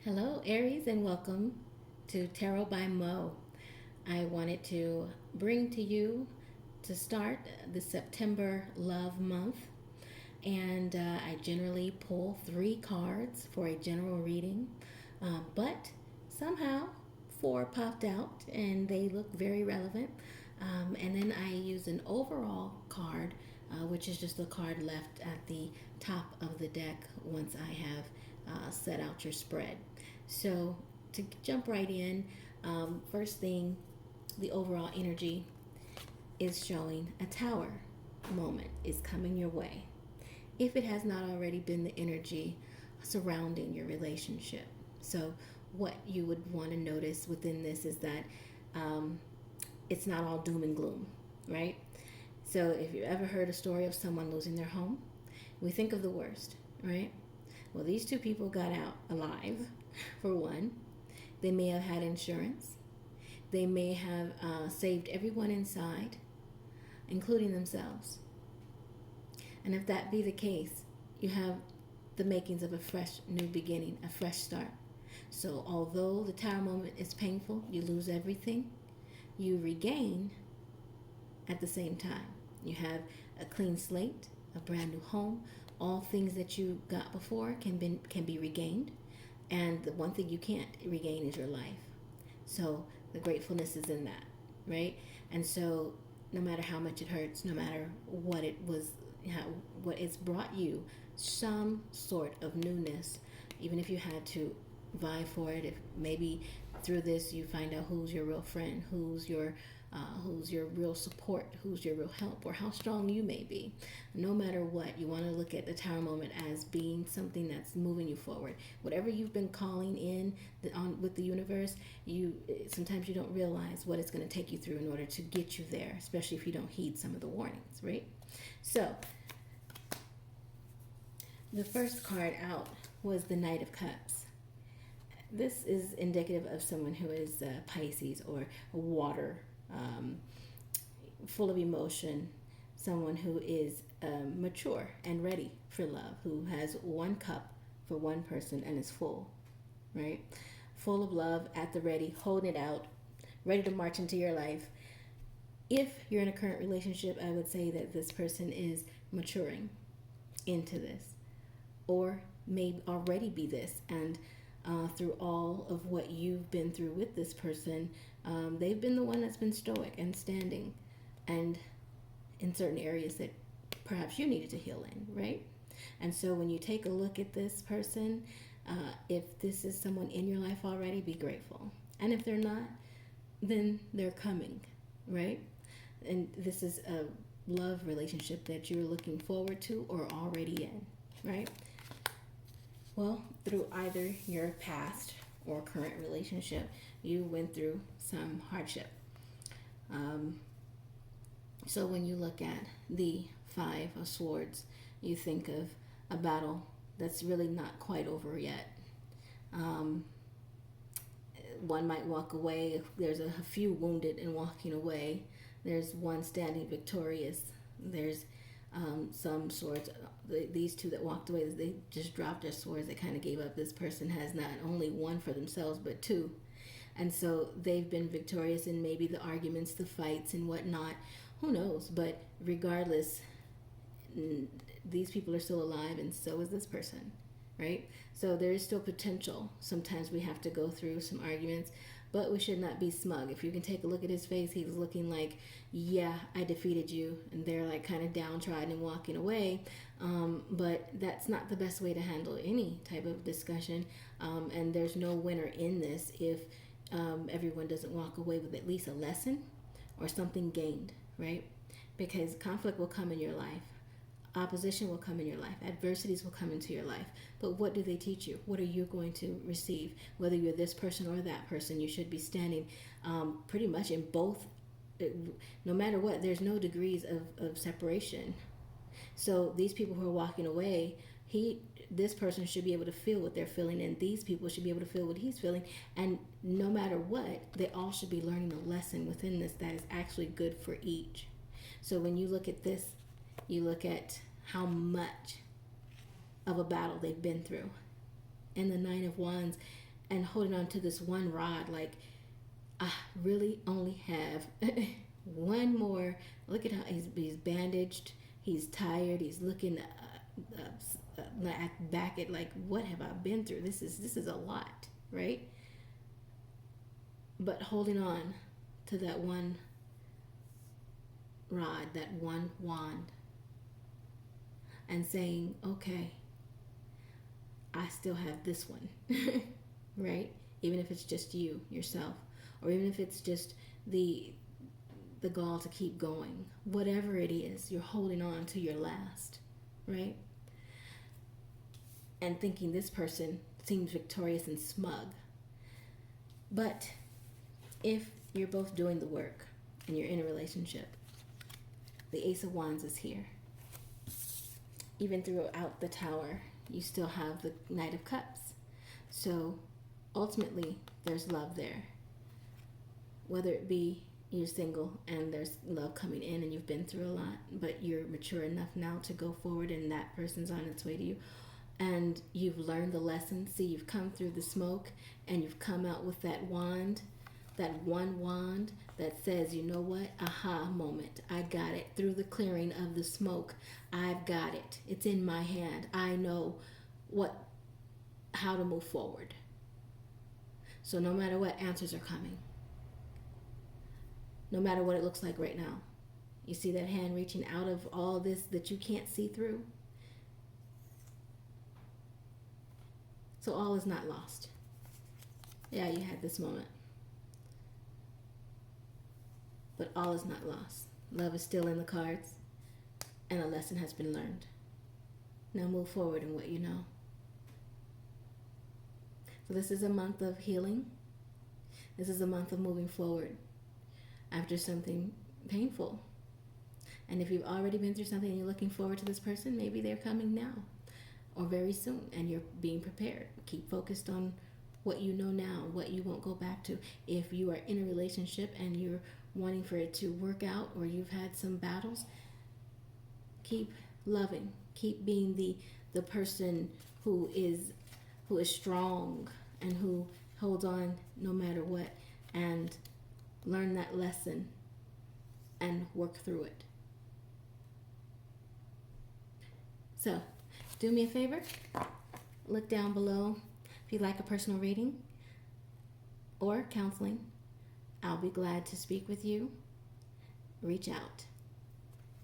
Hello, Aries, and welcome to Tarot by Mo. I wanted to bring to you to start the September love month, and I generally pull three cards for a general reading, but somehow four popped out and they look very relevant. And then I use an overall card, which is just the card left at the top of the deck once I have set out your spread. So, to jump right in, first thing, the overall energy is showing a tower moment is coming your way. If it has not already been the energy surrounding your relationship. So, what you would want to notice within this is that um, it's not all doom and gloom, right? So, if you ever heard a story of someone losing their home, we think of the worst, right? Well, these two people got out alive, for one. They may have had insurance. They may have saved everyone inside, including themselves. And if that be the case, you have the makings of a fresh new beginning, a fresh start. So, although the tower moment is painful, you lose everything, you regain at the same time. You have a clean slate, a brand new home. All things that you got before can be regained, and the one thing you can't regain is your life. So the gratefulness is in that, right? And so no matter how much it hurts, no matter what it was, what it's brought you, some sort of newness. Even if you had to vie for it, if maybe through this you find out who's your real friend, who's your real support, who's your real help, or how strong you may be. No matter what, you want to look at the tower moment as being something that's moving you forward. Whatever you've been calling in with the universe, you sometimes you don't realize what it's going to take you through in order to get you there, especially if you don't heed some of the warnings, right? So the first card out was the Knight of Cups. This is indicative of someone who is Pisces or water, full of emotion, someone who is mature and ready for love, who has one cup for one person and is full, right? Full of love, at the ready, holding it out, ready to march into your life. If you're in a current relationship, I would say that this person is maturing into this, or may already be this, and through all of what you've been through with this person, they've been the one that's been stoic and standing, and in certain areas that perhaps you needed to heal in, right? And so when you take a look at this person, if this is someone in your life already, be grateful. And if they're not, then they're coming, right? And this is a love relationship that you're looking forward to or already in, right? Well, through either your past or current relationship, you went through some hardship. So when you look at the Five of Swords, you think of a battle that's really not quite over yet. One might walk away. There's a few wounded in walking away. There's one standing victorious. There's some swords. These two that walked away, they just dropped their swords. They kind of gave up. This person has not only one for themselves, but two. And so they've been victorious in maybe the arguments, the fights, and whatnot. Who knows? But regardless, these people are still alive, and so is this person, right? So there is still potential. Sometimes we have to go through some arguments, but we should not be smug. If you can take a look at his face, he's looking like, yeah, I defeated you. And they're like kind of downtrodden and walking away. But that's not the best way to handle any type of discussion. And there's no winner in this if everyone doesn't walk away with at least a lesson or something gained, right? Because conflict will come in your life. Opposition will come in your life. Adversities will come into your life. But what do they teach you? What are you going to receive? Whether you're this person or that person, you should be standing pretty much in both. No matter what, there's no degrees of separation. So these people who are walking away, this person should be able to feel what they're feeling, and these people should be able to feel what he's feeling. And no matter what, they all should be learning a lesson within this that is actually good for each. So when you look at this, you look at how much of a battle they've been through. And the Nine of Wands and holding on to this one rod, like, I really only have one more. Look at how he's bandaged, he's tired, he's looking back at, like, what have I been through? This is a lot, right? But holding on to that one rod, that one wand, and saying, okay, I still have this one, right? Even if it's just you, yourself, or even if it's just the gall to keep going, whatever it is, you're holding on to your last, right? And thinking this person seems victorious and smug. But if you're both doing the work and you're in a relationship, the Ace of Wands is here. Even throughout the Tower, you still have the Knight of Cups. So ultimately, there's love there. Whether it be you're single and there's love coming in and you've been through a lot, but you're mature enough now to go forward and that person's on its way to you, and you've learned the lesson. See, you've come through the smoke and you've come out with that wand, that one wand that says, you know what, aha moment, I got it. Through the clearing of the smoke, I've got it. It's in my hand. I know how to move forward. So no matter what, answers are coming. No matter what it looks like right now. You see that hand reaching out of all this that you can't see through? So all is not lost. Yeah, you had this moment. But all is not lost. Love is still in the cards, and a lesson has been learned. Now move forward in what you know. So this is a month of healing. This is a month of moving forward after something painful. And if you've already been through something and you're looking forward to this person, maybe they're coming now or very soon, and you're being prepared. Keep focused on what you know now, what you won't go back to. If you are in a relationship and you're wanting for it to work out, or you've had some battles, keep loving. Keep being the person who is strong and who holds on no matter what, and learn that lesson and work through it. So, do me a favor, look down below if you'd like a personal reading or counseling. I'll be glad to speak with you. Reach out.